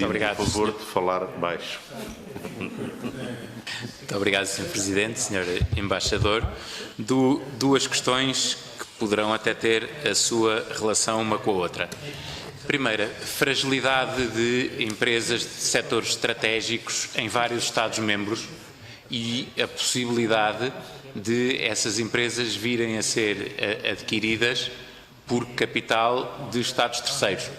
pedindo, por favor, de falar baixo. Muito obrigado, Sr. Presidente, Sr. Embaixador. Duas questões que poderão até ter a sua relação uma com a outra. Primeira, fragilidade de empresas de setores estratégicos em vários Estados-membros e a possibilidade de essas empresas virem a ser adquiridas por capital de Estados terceiros.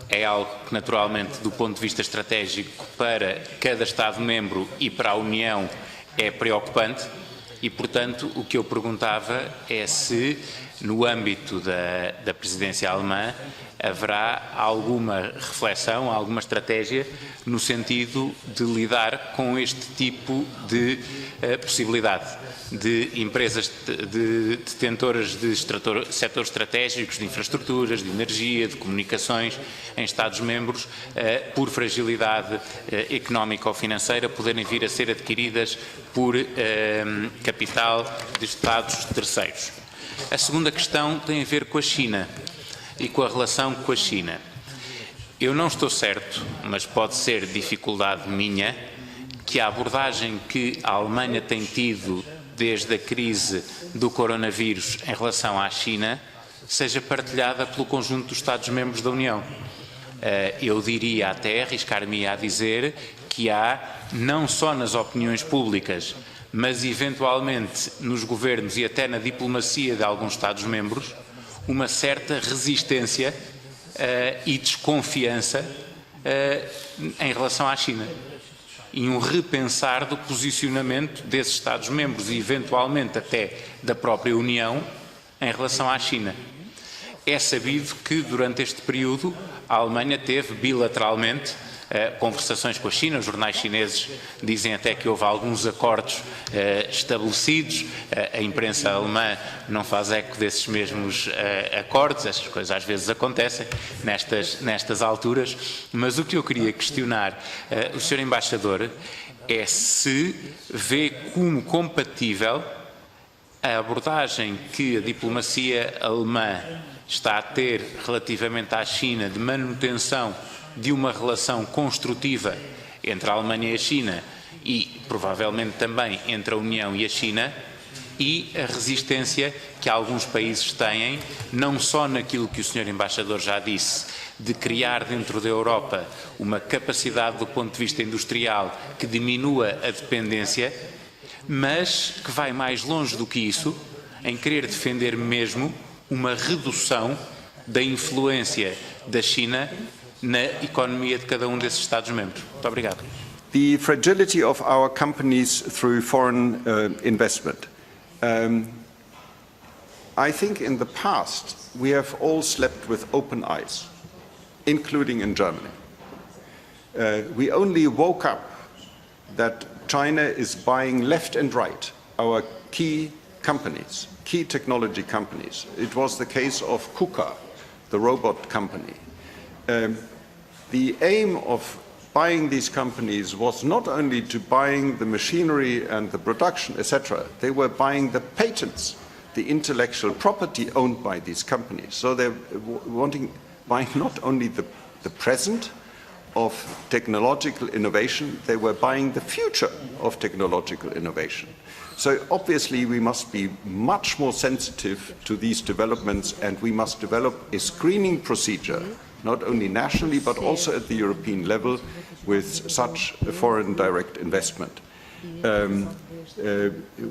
É algo que, naturalmente, do ponto de vista estratégico, para cada Estado-membro e para a União é preocupante e, portanto, o que eu perguntava é se, no âmbito da Presidência Alemã, haverá alguma reflexão, alguma estratégia no sentido de lidar com este tipo de possibilidade de empresas detentoras de setores estratégicos, de infraestruturas, de energia, de comunicações em Estados-membros, por fragilidade económica ou financeira, poderem vir a ser adquiridas por capital de Estados terceiros. A segunda questão tem a ver com a China e com a relação com a China. Eu não estou certo, mas pode ser dificuldade minha, que a abordagem que a Alemanha tem tido desde a crise do coronavírus em relação à China seja partilhada pelo conjunto dos Estados-membros da União. Eu diria até, arriscar-me a dizer, que há, não só nas opiniões públicas, mas eventualmente nos governos e até na diplomacia de alguns Estados-membros, uma certa resistência e desconfiança em relação à China. E um repensar do posicionamento desses Estados-membros e eventualmente até da própria União em relação à China. É sabido que durante este período a Alemanha teve bilateralmente conversações com a China. Os jornais chineses dizem até que houve alguns acordos estabelecidos. A imprensa alemã não faz eco desses mesmos acordos. Estas coisas às vezes acontecem nestas alturas. Mas o que eu queria questionar o Sr. Embaixador é se vê como compatível a abordagem que a diplomacia alemã está a ter relativamente à China de manutenção de uma relação construtiva entre a Alemanha e a China e, provavelmente, também entre a União e a China, e a resistência que alguns países têm, não só naquilo que o Sr. Embaixador já disse, de criar dentro da Europa uma capacidade do ponto de vista industrial que diminua a dependência, mas que vai mais longe do que isso, em querer defender mesmo uma redução da influência da China na economia de cada desses Estados-membros. Muito obrigado. The fragility of our companies through foreign investment. I think in the past we have all slept with open eyes, including in Germany. We only woke up that China is buying left and right our key companies, key technology companies. It was the case of KUKA, the robot company. The aim of buying these companies was not only to buying the machinery and the production, etc. They were buying the patents, the intellectual property owned by these companies. So they're buying not only the present of technological innovation, they were buying the future of technological innovation. So obviously we must be much more sensitive to these developments, and we must develop a screening procedure, not only nationally but also at the European level, with such a foreign direct investment.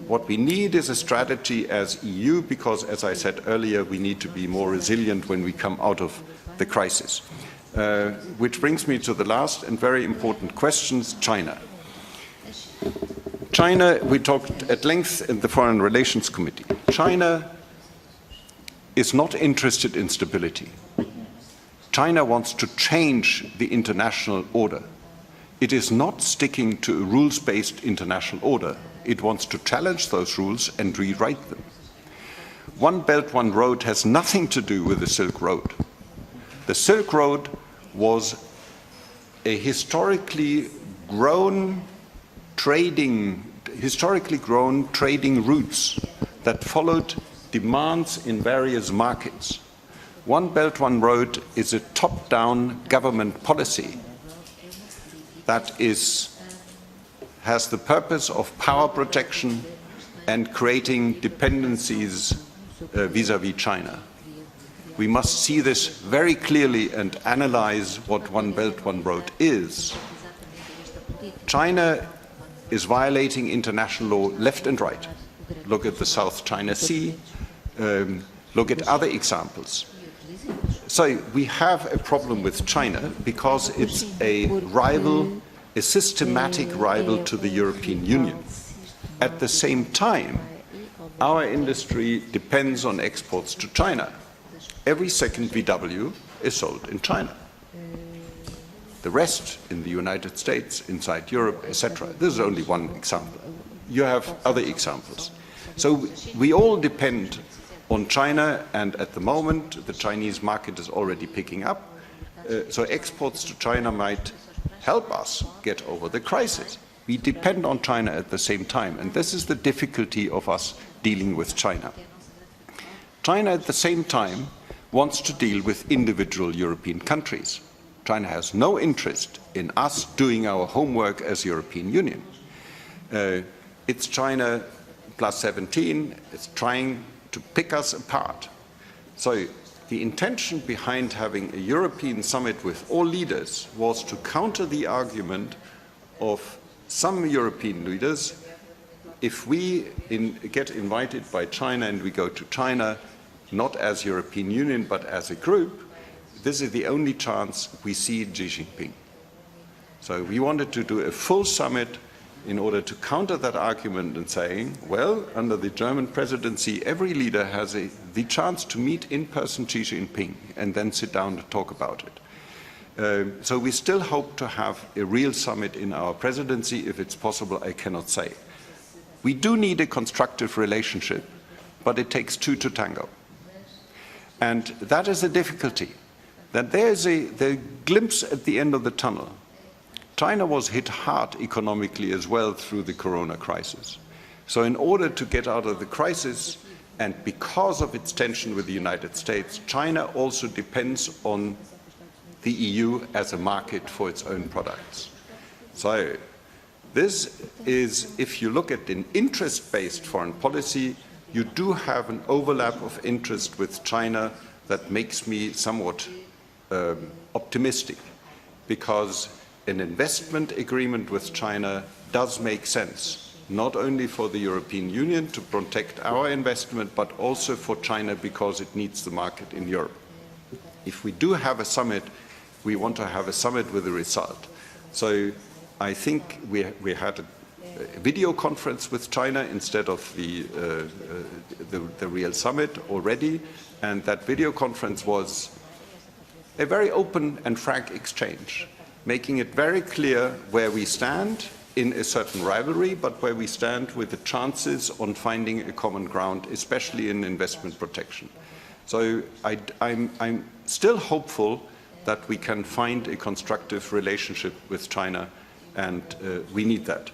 What we need is a strategy as EU, because, as I said earlier, we need to be more resilient when we come out of the crisis. Which brings me to the last and very important questions, China. China, we talked at length in the Foreign Relations Committee. China is not interested in stability. China wants to change the international order. It is not sticking to a rules-based international order. It wants to challenge those rules and rewrite them. One Belt, One Road has nothing to do with the Silk Road. The Silk Road was a historically grown trading routes that followed demands in various markets. One Belt, One Road is a top-down government policy that has the purpose of power protection and creating dependencies vis-à-vis China. We must see this very clearly and analyze what One Belt, One Road is. China is violating international law left and right. Look at the South China Sea, look at other examples. So we have a problem with China because it's a rival, a systematic rival to the European Union. At the same time, our industry depends on exports to China. Every second VW is sold in China. The rest in the United States, inside Europe, etc. This is only one example. You have other examples. So we all depend on China, and at the moment the Chinese market is already picking up. So exports to China might help us get over the crisis. We depend on China at the same time, and this is the difficulty of us dealing with China. China at the same time wants to deal with individual European countries. China has no interest in us doing our homework as European Union. It's China plus 17, it's trying to pick us apart. So the intention behind having a European summit with all leaders was to counter the argument of some European leaders. If we get invited by China and we go to China, not as European Union but as a group, this is the only chance we see Xi Jinping. So we wanted to do a full summit in order to counter that argument and saying, well, under the German presidency, every leader has the chance to meet in person Xi Jinping and then sit down to talk about it. So we still hope to have a real summit in our presidency. If it's possible, I cannot say. We do need a constructive relationship, but it takes two to tango. And that is a difficulty, that there is the glimpse at the end of the tunnel. China was hit hard economically as well through the corona crisis. So in order to get out of the crisis, and because of its tension with the United States, China also depends on the EU as a market for its own products. So this is, if you look at an interest-based foreign policy, you do have an overlap of interest with China that makes me somewhat optimistic, because an investment agreement with China does make sense, not only for the European Union to protect our investment, but also for China because it needs the market in Europe. If we do have a summit, we want to have a summit with a result. So I think we had a video conference with China instead of the real summit already, and that video conference was a very open and frank exchange, making it very clear where we stand in a certain rivalry, but where we stand with the chances on finding a common ground, especially in investment protection. So I'm still hopeful that we can find a constructive relationship with China, and we need that.